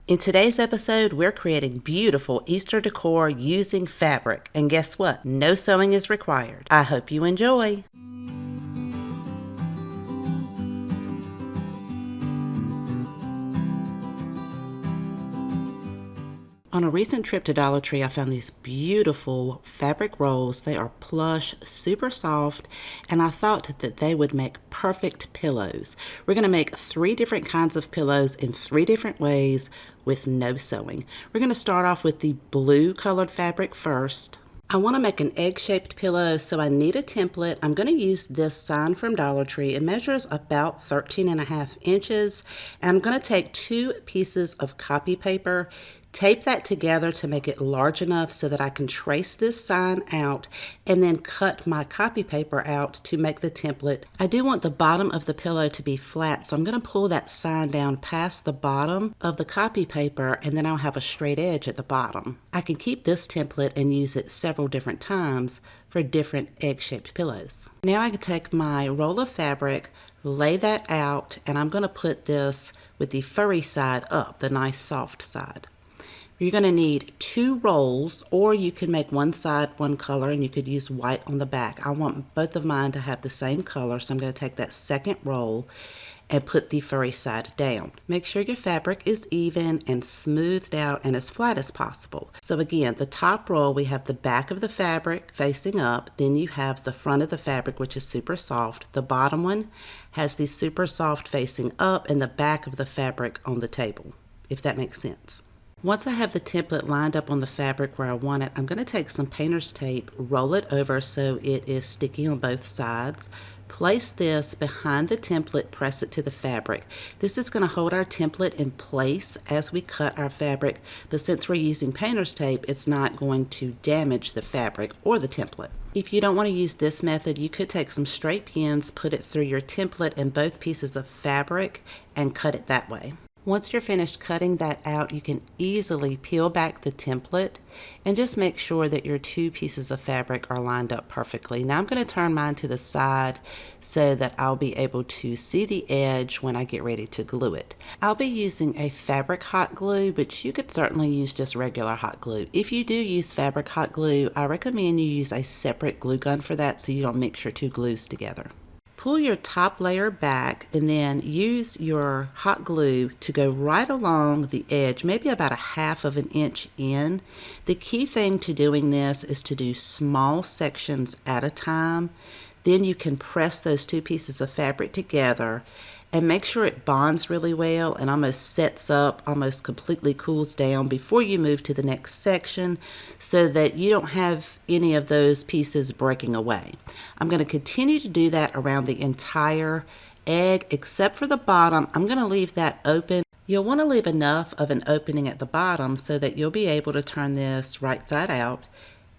In today's episode, we're creating beautiful Easter decor using fabric. And guess what? No sewing is required. I hope you enjoy. On a recent trip to Dollar Tree, I found these beautiful fabric rolls. They are plush, super soft, and I thought that they would make perfect pillows. We're going to make 3 different kinds of pillows in 3 different ways with no sewing. We're going to start off with the blue colored fabric first. I want to make an egg-shaped pillow, so I need a template. I'm going to use this sign from Dollar Tree. It measures about 13.5 inches, and I'm going to take 2 pieces of copy paper, tape that together to make it large enough so that I can trace this sign out and then cut my copy paper out to make the template. I do want the bottom of the pillow to be flat, so I'm going to pull that sign down past the bottom of the copy paper, and then I'll have a straight edge at the bottom. I can keep this template and use it several different times for different egg-shaped pillows. Now I can take my roll of fabric, lay that out, and I'm going to put this with the furry side up, the nice soft side. You're going to need 2 rolls, or you can make one side one color and you could use white on the back. I want both of mine to have the same color, so I'm going to take that second roll and put the furry side down. Make sure your fabric is even and smoothed out and as flat as possible. So again, the top roll, we have the back of the fabric facing up, then you have the front of the fabric, which is super soft. The bottom one has the super soft facing up and the back of the fabric on the table, if that makes sense. Once I have the template lined up on the fabric where I want it, I'm going to take some painter's tape, roll it over so it is sticky on both sides. Place this behind the template, press it to the fabric. This is going to hold our template in place as we cut our fabric, but since we're using painter's tape, it's not going to damage the fabric or the template. If you don't want to use this method, you could take some straight pins, put it through your template and both pieces of fabric, and cut it that way. Once you're finished cutting that out, you can easily peel back the template and just make sure that your 2 pieces of fabric are lined up perfectly. Now I'm going to turn mine to the side so that I'll be able to see the edge when I get ready to glue it. I'll be using a fabric hot glue, but you could certainly use just regular hot glue. If you do use fabric hot glue, I recommend you use a separate glue gun for that so you don't mix your 2 glues together. Pull your top layer back and then use your hot glue to go right along the edge, maybe about 1/2 inch in. The key thing to doing this is to do small sections at a time. Then you can press those 2 pieces of fabric together and make sure it bonds really well and almost sets up, almost completely cools down before you move to the next section so that you don't have any of those pieces breaking away. I'm going to continue to do that around the entire egg except for the bottom. I'm going to leave that open. You'll want to leave enough of an opening at the bottom so that you'll be able to turn this right side out,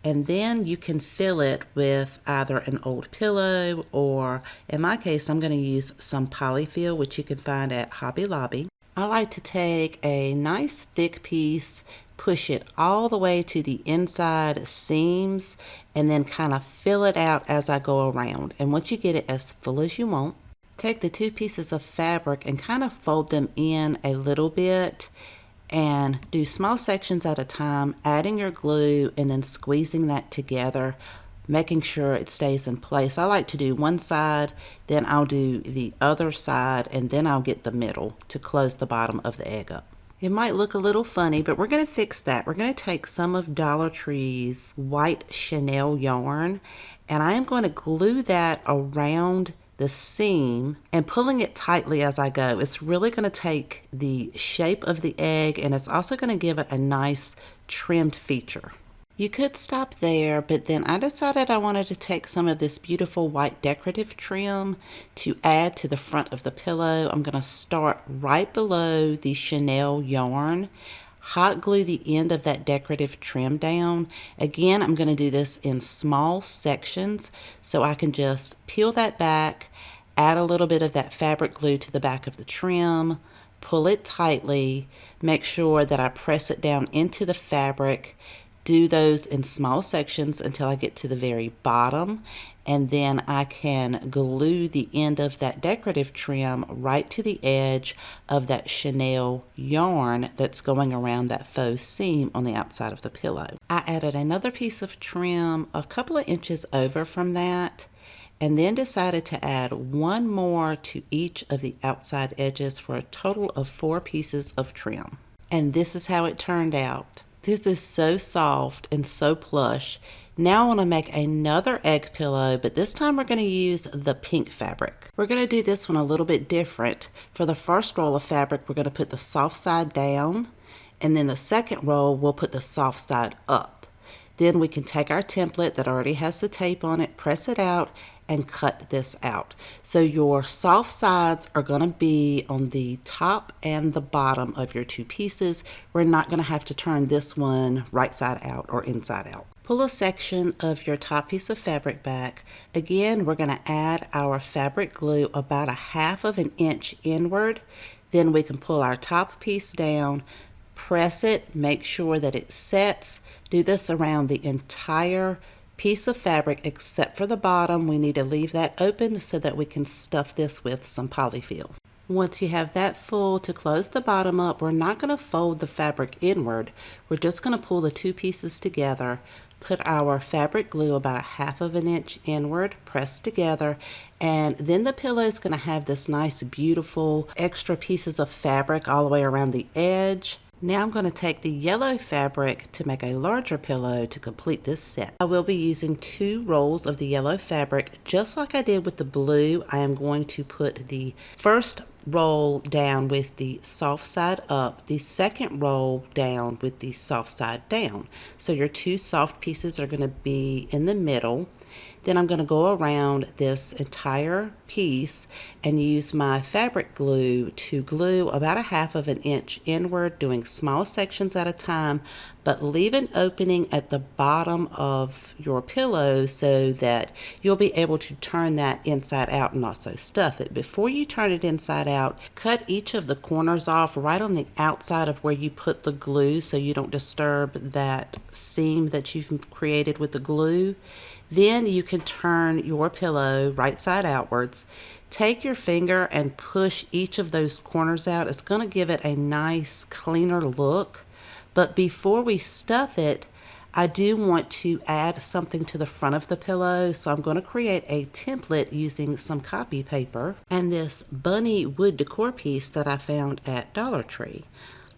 and then you can fill it with either an old pillow or, in my case, I'm going to use some polyfill, which you can find at Hobby Lobby. I like to take a nice thick piece, push it all the way to the inside seams, and then kind of fill it out as I go around. And once you get it as full as you want, take the 2 pieces of fabric and kind of fold them in a little bit and do small sections at a time, adding your glue and then squeezing that together, making sure it stays in place. I like to do one side, then I'll do the other side, and then I'll get the middle to close the bottom of the egg up. It might look a little funny, but we're going to fix that. We're going to take some of Dollar Tree's white chenille yarn, and I am going to glue that around the seam and pulling it tightly as I go. It's really going to take the shape of the egg, and it's also going to give it a nice trimmed feature. You could stop there, but then I decided I wanted to take some of this beautiful white decorative trim to add to the front of the pillow. I'm going to start right below the chenille yarn, hot glue the end of that decorative trim down. Again, I'm going to do this in small sections so I can just peel that back, add a little bit of that fabric glue to the back of the trim, pull it tightly, make sure that I press it down into the fabric, do those in small sections until I get to the very bottom, and then I can glue the end of that decorative trim right to the edge of that chenille yarn that's going around that faux seam on the outside of the pillow. I added another piece of trim a couple of inches over from that, and then decided to add one more to each of the outside edges for a total of 4 pieces of trim. And this is how it turned out. This is so soft and so plush. Now I want to make another egg pillow, but this time we're going to use the pink fabric. We're going to do this one a little bit different. For the first roll of fabric, we're going to put the soft side down, and then the second roll, we'll put the soft side up. Then we can take our template that already has the tape on it, press it out, and cut this out. So your soft sides are going to be on the top and the bottom of your 2 pieces. We're not going to have to turn this one right side out or inside out. Pull a section of your top piece of fabric back. Again, we're going to add our fabric glue about 1/2 of an inch inward. Then we can pull our top piece down, press it, make sure that it sets. Do this around the entire piece of fabric except for the bottom. We need to leave that open so that we can stuff this with some polyfill. Once you have that full, to close the bottom up, we're not going to fold the fabric inward. We're just going to pull the 2 pieces together, put our fabric glue about 1/2 of an inch inward, press together, and then the pillow is going to have this nice, beautiful extra pieces of fabric all the way around the edge. Now I'm going to take the yellow fabric to make a larger pillow to complete this set. I will be using 2 rolls of the yellow fabric. Just like I did with the blue, I am going to put the first roll down with the soft side up, the second roll down with the soft side down. So your 2 soft pieces are going to be in the middle. Then I'm going to go around this entire piece and use my fabric glue to glue about 1/2 of an inch inward, doing small sections at a time, but leave an opening at the bottom of your pillow so that you'll be able to turn that inside out and also stuff it. Before you turn it inside out, cut each of the corners off right on the outside of where you put the glue so you don't disturb that seam that you've created with the glue. Then you can turn your pillow right side outwards. Take your finger and push each of those corners out. It's going to give it a nice, cleaner look. But before we stuff it, I do want to add something to the front of the pillow. So I'm going to create a template using some copy paper and this bunny wood decor piece that I found at Dollar Tree.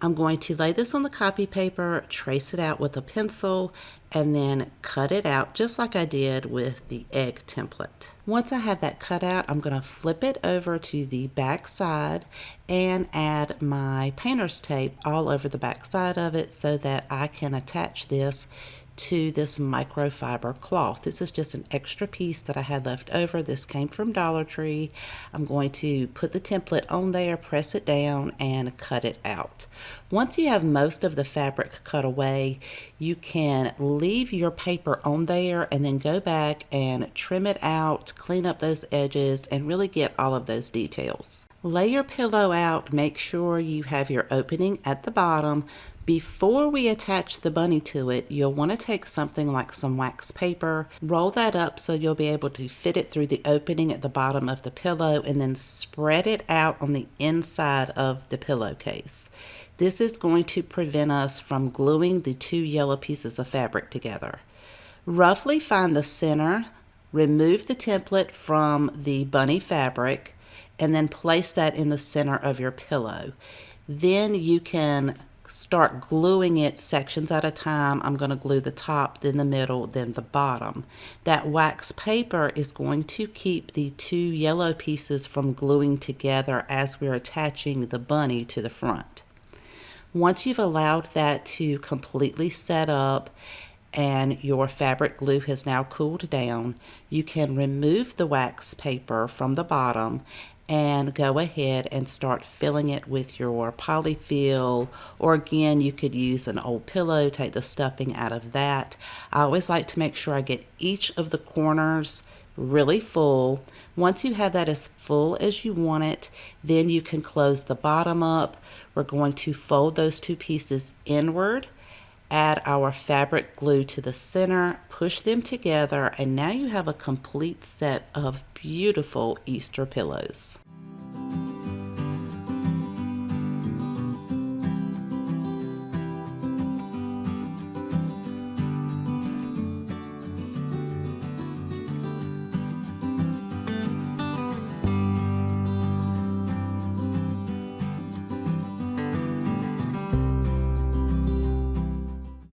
I'm going to lay this on the copy paper, trace it out with a pencil, and then cut it out just like I did with the egg template. Once I have that cut out, I'm going to flip it over to the back side and add my painter's tape all over the back side of it so that I can attach this to this microfiber cloth. This is just an extra piece that I had left over. This came from Dollar Tree. I'm going to put the template on there, press it down, and cut it out. Once you have most of the fabric cut away, you can leave your paper on there and then go back and trim it out, clean up those edges, and really get all of those details. Lay your pillow out, make sure you have your opening at the bottom. Before we attach the bunny to it, you'll want to take something like some wax paper, roll that up so you'll be able to fit it through the opening at the bottom of the pillow, and then spread it out on the inside of the pillowcase. This is going to prevent us from gluing the 2 yellow pieces of fabric together. Roughly find the center, remove the template from the bunny fabric, and then place that in the center of your pillow. Then you can start gluing it sections at a time. I'm going to glue the top, then the middle, then the bottom. That wax paper is going to keep the 2 yellow pieces from gluing together as we're attaching the bunny to the front. Once you've allowed that to completely set up and your fabric glue has now cooled down, you can remove the wax paper from the bottom and go ahead and start filling it with your polyfill, or again, you could use an old pillow, take the stuffing out of that. I always like to make sure I get each of the corners really full. Once you have that as full as you want it, then you can close the bottom up. We're going to fold those 2 pieces inward add our fabric glue to the center, push them together, and now you have a complete set of beautiful Easter pillows.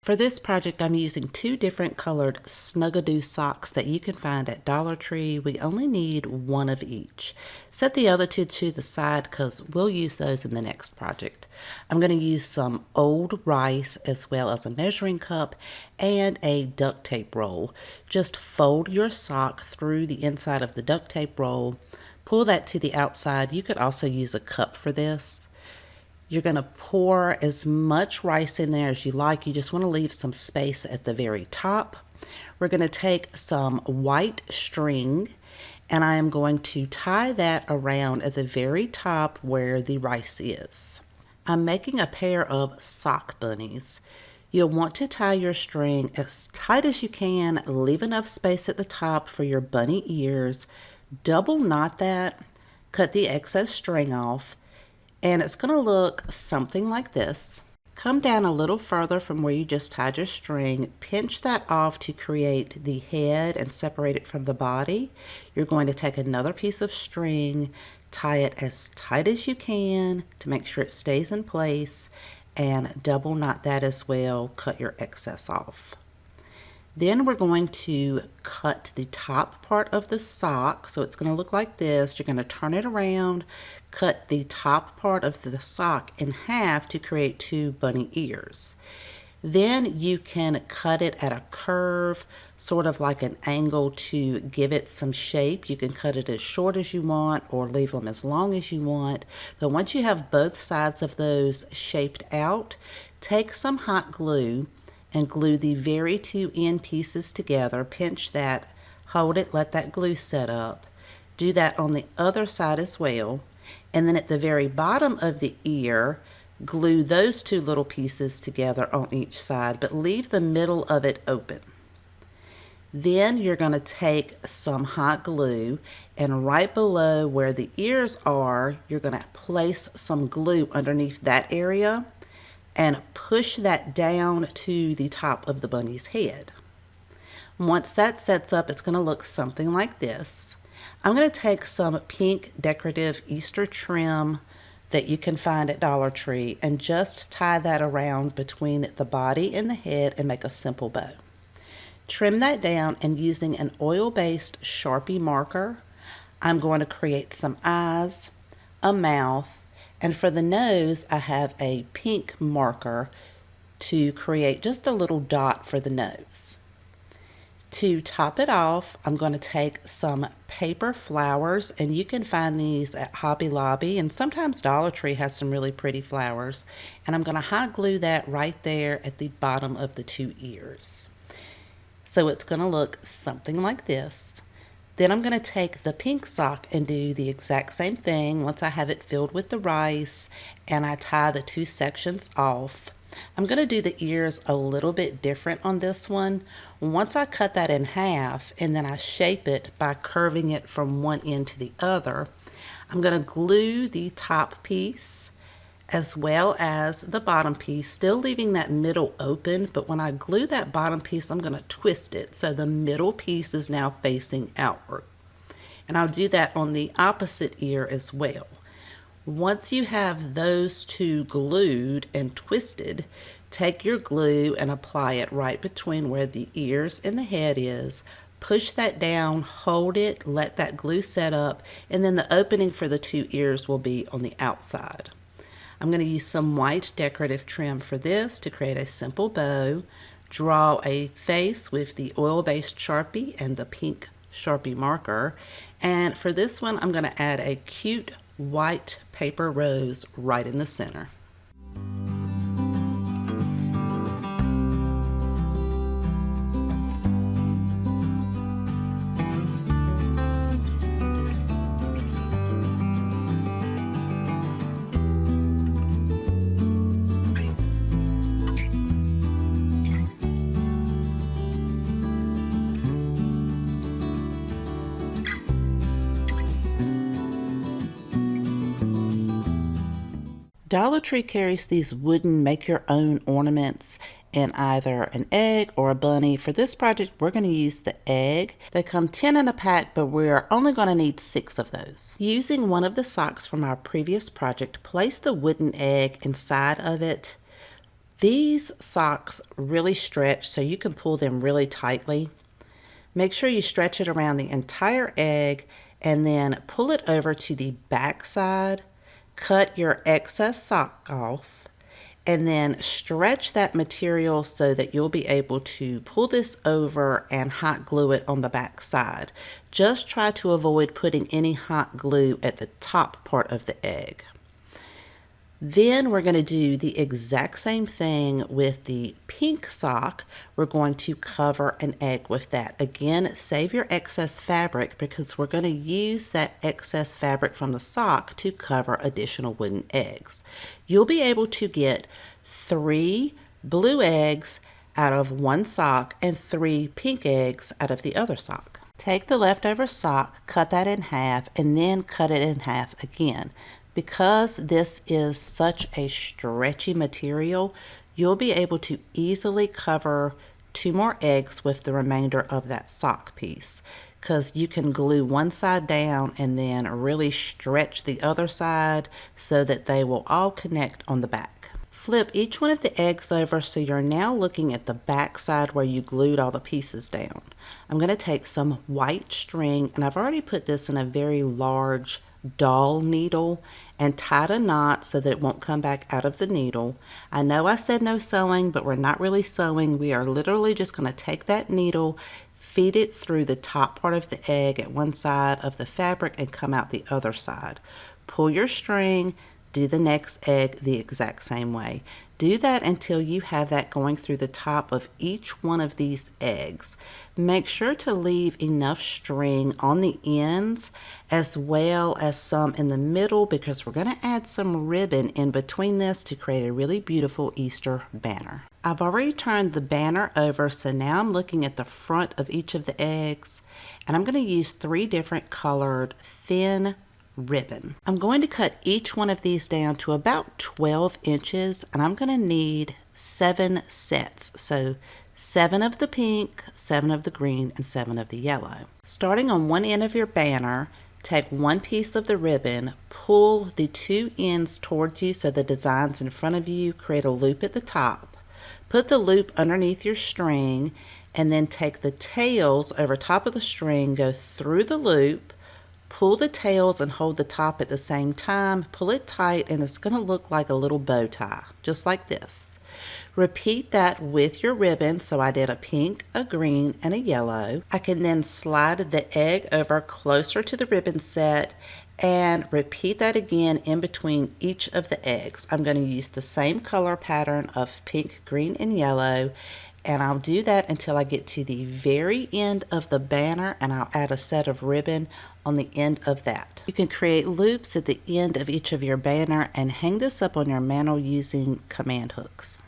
For this project, I'm using 2 different colored Snuggadoo socks that you can find at Dollar Tree. We only need 1 of each. Set the other 2 to the side because we'll use those in the next project. I'm going to use some old rice as well as a measuring cup and a duct tape roll. Just fold your sock through the inside of the duct tape roll. Pull that to the outside. You could also use a cup for this. You're going to pour as much rice in there as you like. You just want to leave some space at the very top. We're going to take some white string and I am going to tie that around at the very top where the rice is. I'm making a pair of sock bunnies. You'll want to tie your string as tight as you can. Leave enough space at the top for your bunny ears. Double knot that. Cut the excess string off. And it's going to look something like this. Come down a little further from where you just tied your string, pinch that off to create the head and separate it from the body. You're going to take another piece of string, tie it as tight as you can to make sure it stays in place, and double knot that as well. Cut your excess off. Then we're going to cut the top part of the sock. So it's going to look like this. You're going to turn it around, cut the top part of the sock in half to create 2 bunny ears. Then you can cut it at a curve, sort of like an angle to give it some shape. You can cut it as short as you want or leave them as long as you want. But once you have both sides of those shaped out, take some hot glue and glue the very 2 end pieces together. Pinch that, hold it, let that glue set up. Do that on the other side as well. And then at the very bottom of the ear, glue those 2 little pieces together on each side, but leave the middle of it open. Then you're going to take some hot glue and right below where the ears are, you're going to place some glue underneath that area and push that down to the top of the bunny's head. Once that sets up, it's going to look something like this. I'm going to take some pink decorative Easter trim that you can find at Dollar Tree and just tie that around between the body and the head and make a simple bow. Trim that down, and using an oil-based Sharpie marker, I'm going to create some eyes, a mouth, and for the nose, I have a pink marker to create just a little dot for the nose. To top it off, I'm going to take some paper flowers, and you can find these at Hobby Lobby, and sometimes Dollar Tree has some really pretty flowers. And I'm going to hot glue that right there at the bottom of the 2 ears. So it's going to look something like this. Then I'm going to take the pink sock and do the exact same thing once I have it filled with the rice and I tie the 2 sections off. I'm going to do the ears a little bit different on this one. Once I cut that in half and then I shape it by curving it from one end to the other, I'm going to glue the top piece as well as the bottom piece, still leaving that middle open, but when I glue that bottom piece, I'm going to twist it so the middle piece is now facing outward. And I'll do that on the opposite ear as well. Once you have those 2 glued and twisted, take your glue and apply it right between where the ears and the head is. Push that down, hold it, let that glue set up, and then the opening for the 2 ears will be on the outside. I'm going to use some white decorative trim for this to create a simple bow. Draw a face with the oil-based Sharpie and the pink Sharpie marker. And for this one, I'm going to add a cute white paper rose right in the center. Dollar Tree carries these wooden make-your-own ornaments in either an egg or a bunny. For this project, we're going to use the egg. They come 10 in a pack, but we're only going to need 6 of those. Using one of the socks from our previous project, place the wooden egg inside of it. These socks really stretch, so you can pull them really tightly. Make sure you stretch it around the entire egg and then pull it over to the back side. Cut your excess sock off and then stretch that material so that you'll be able to pull this over and hot glue it on the back side. Just try to avoid putting any hot glue at the top part of the egg. Then we're going to do the exact same thing with the pink sock. We're going to cover an egg with that. Again, save your excess fabric because we're going to use that excess fabric from the sock to cover additional wooden eggs. You'll be able to get 3 blue eggs out of one sock and 3 pink eggs out of the other sock. Take the leftover sock, cut that in half, and then cut it in half again. Because this is such a stretchy material, you'll be able to easily cover 2 more eggs with the remainder of that sock piece, because you can glue one side down and then really stretch the other side so that they will all connect on the back. Flip each one of the eggs over so you're now looking at the back side where you glued all the pieces down. I'm going to take some white string, and I've already put this in a very large doll needle and tied a knot so that it won't come back out of the needle. I know I said no sewing, but we're not really sewing. We are literally just going to take that needle, feed it through the top part of the egg at one side of the fabric and come out the other side. Pull your string, do the next egg the exact same way. Do that until you have that going through the top of each one of these eggs. Make sure to leave enough string on the ends as well as some in the middle, because we're going to add some ribbon in between this to create a really beautiful Easter banner. I've already turned the banner over, so now I'm looking at the front of each of the eggs, and I'm going to use 3 different colored thin ribbon. I'm going to cut each one of these down to about 12 inches, and I'm going to need 7 sets. So 7 of the pink, 7 of the green, and 7 of the yellow. Starting on one end of your banner, take one piece of the ribbon, pull the 2 ends towards you so the design's in front of you, create a loop at the top. Put the loop underneath your string, and then take the tails over top of the string, go through the loop, pull the tails and hold the top at the same time. Pull it tight and it's going to look like a little bow tie, just like this. Repeat that with your ribbon. So I did a pink, a green, and a yellow. I can then slide the egg over closer to the ribbon set and repeat that again in between each of the eggs. I'm going to use the same color pattern of pink, green, and yellow, and I'll do that until I get to the very end of the banner, and I'll add a set of ribbon on the end of that. You can create loops at the end of each of your banner and hang this up on your mantle using command hooks.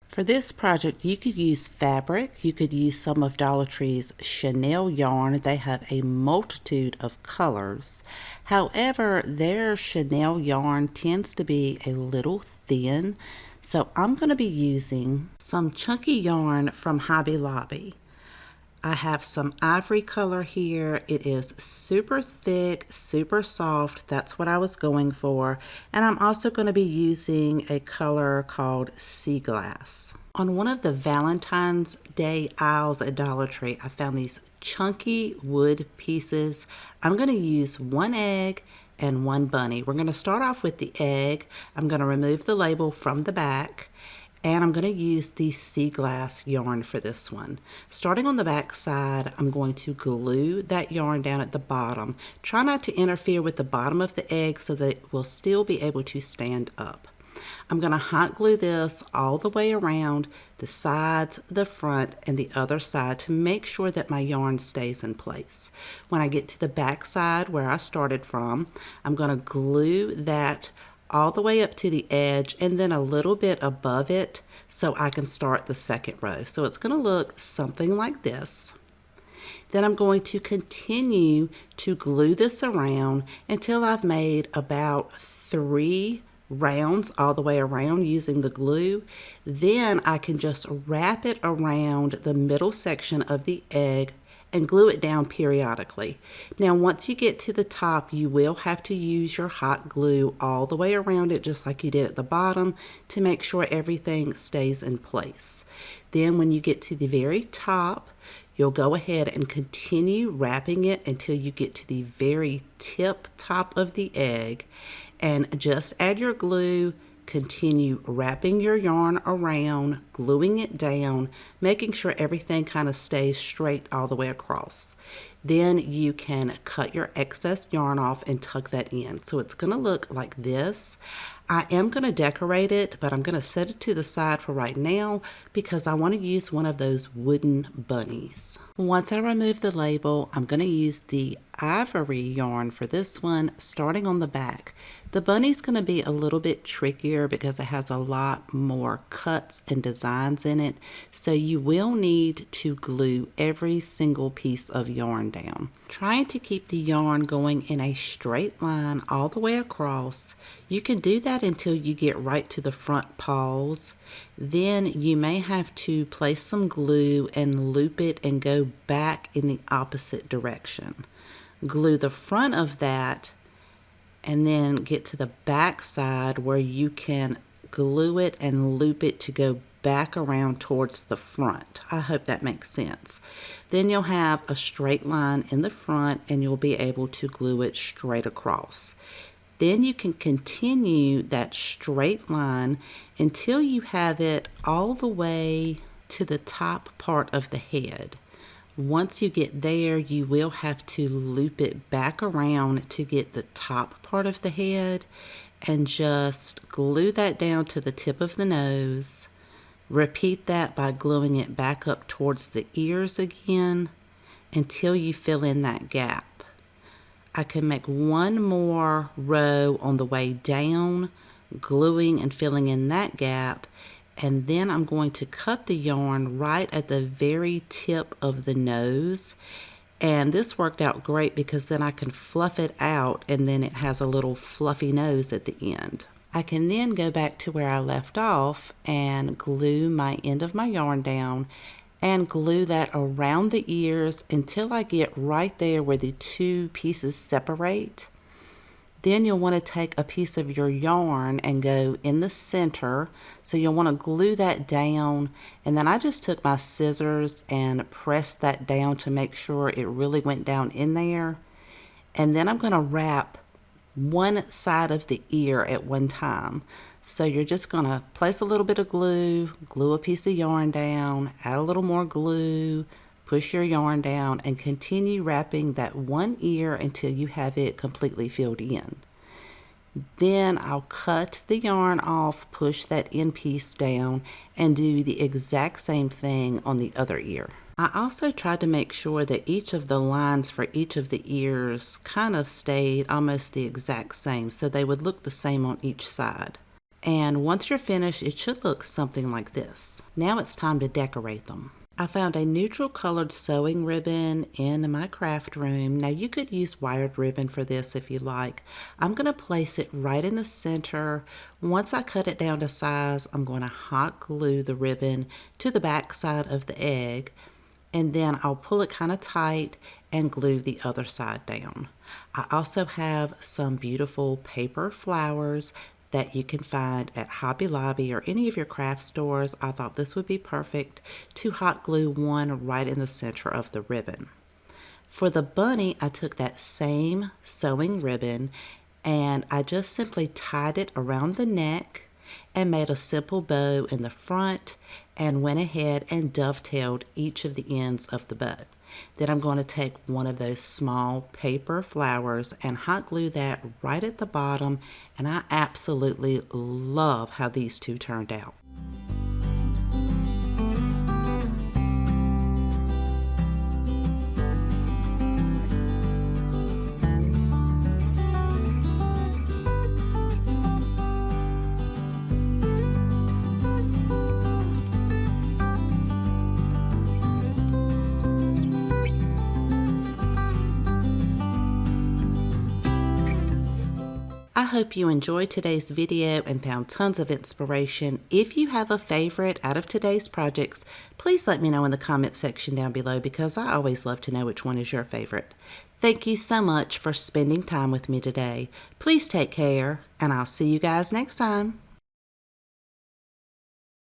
For this project, you could use fabric. You could use some of Dollar Tree's Chanel yarn. They have a multitude of colors. However, their Chanel yarn tends to be a little thin, so I'm going to be using some chunky yarn from Hobby Lobby. I have some ivory color here. It is super thick, super soft. That's what I was going for. And I'm also going to be using a color called Sea Glass. On one of the Valentine's Day aisles at Dollar Tree, I found these chunky wood pieces. I'm going to use 1 egg and 1 bunny. We're going to start off with the egg. I'm going to remove the label from the back. And I'm going to use the Sea Glass yarn for this one. Starting on the back side, I'm going to glue that yarn down at the bottom. Try not to interfere with the bottom of the egg so that it will still be able to stand up. I'm going to hot glue this all the way around the sides, the front, and the other side to make sure that my yarn stays in place. When I get to the back side where I started from, I'm going to glue that all the way up to the edge and then a little bit above it so I can start the second row. So it's going to look something like this. Then I'm going to continue to glue this around until I've made about 3 rounds all the way around using the glue. Then I can just wrap it around the middle section of the egg and glue it down periodically. Now once you get to the top, you will have to use your hot glue all the way around it just like you did at the bottom to make sure everything stays in place. Then when you get to the very top, you'll go ahead and continue wrapping it until you get to the very tip top of the egg, and just add your glue, continue wrapping your yarn around, gluing it down, making sure everything kind of stays straight all the way across. Then you can cut your excess yarn off and tuck that in. So it's going to look like this. I am going to decorate it, but I'm going to set it to the side for right now because I want to use one of those wooden bunnies. Once I remove the label, I'm going to use the ivory yarn for this one, starting on the back. The bunny's going to be a little bit trickier because it has a lot more cuts and designs in it, so you will need to glue every single piece of yarn down. Trying to keep the yarn going in a straight line all the way across. You can do that until you get right to the front paws. Then you may have to place some glue and loop it and go back in the opposite direction. Glue the front of that and then get to the back side where you can glue it and loop it to go back around towards the front. I hope that makes sense. Then you'll have a straight line in the front and you'll be able to glue it straight across. Then you can continue that straight line until you have it all the way to the top part of the head. Once you get there, you will have to loop it back around to get the top part of the head and just glue that down to the tip of the nose. Repeat that by gluing it back up towards the ears again until you fill in that gap. I can make one more row on the way down, gluing and filling in that gap, and then I'm going to cut the yarn right at the very tip of the nose. And this worked out great because then I can fluff it out and then it has a little fluffy nose at the end. I can then go back to where I left off and glue my end of my yarn down and glue that around the ears until I get right there where the two pieces separate. Then you'll want to take a piece of your yarn and go in the center. So you'll want to glue that down. And then I just took my scissors and pressed that down to make sure it really went down in there. And then I'm going to wrap one side of the ear at one time. So you're just going to place a little bit of glue, glue a piece of yarn down, add a little more glue, push your yarn down, and continue wrapping that one ear until you have it completely filled in. Then I'll cut the yarn off, push that end piece down, and do the exact same thing on the other ear. I also tried to make sure that each of the lines for each of the ears kind of stayed almost the exact same, so they would look the same on each side. And once you're finished, it should look something like this. Now it's time to decorate them. I found a neutral colored sewing ribbon in my craft room. Now you could use wired ribbon for this if you like. I'm going to place it right in the center. Once I cut it down to size, I'm going to hot glue the ribbon to the back side of the egg, and then I'll pull it kind of tight and glue the other side down. I also have some beautiful paper flowers that you can find at Hobby Lobby or any of your craft stores. I thought this would be perfect to hot glue one right in the center of the ribbon. For the bunny, I took that same sewing ribbon and I just simply tied it around the neck and made a simple bow in the front and went ahead and dovetailed each of the ends of the bow. Then I'm going to take one of those small paper flowers and hot glue that right at the bottom, and I absolutely love how these two turned out. I hope you enjoyed today's video and found tons of inspiration. If you have a favorite out of today's projects, please let me know in the comment section down below because I always love to know which one is your favorite. Thank you so much for spending time with me today. Please take care, and I'll see you guys next time.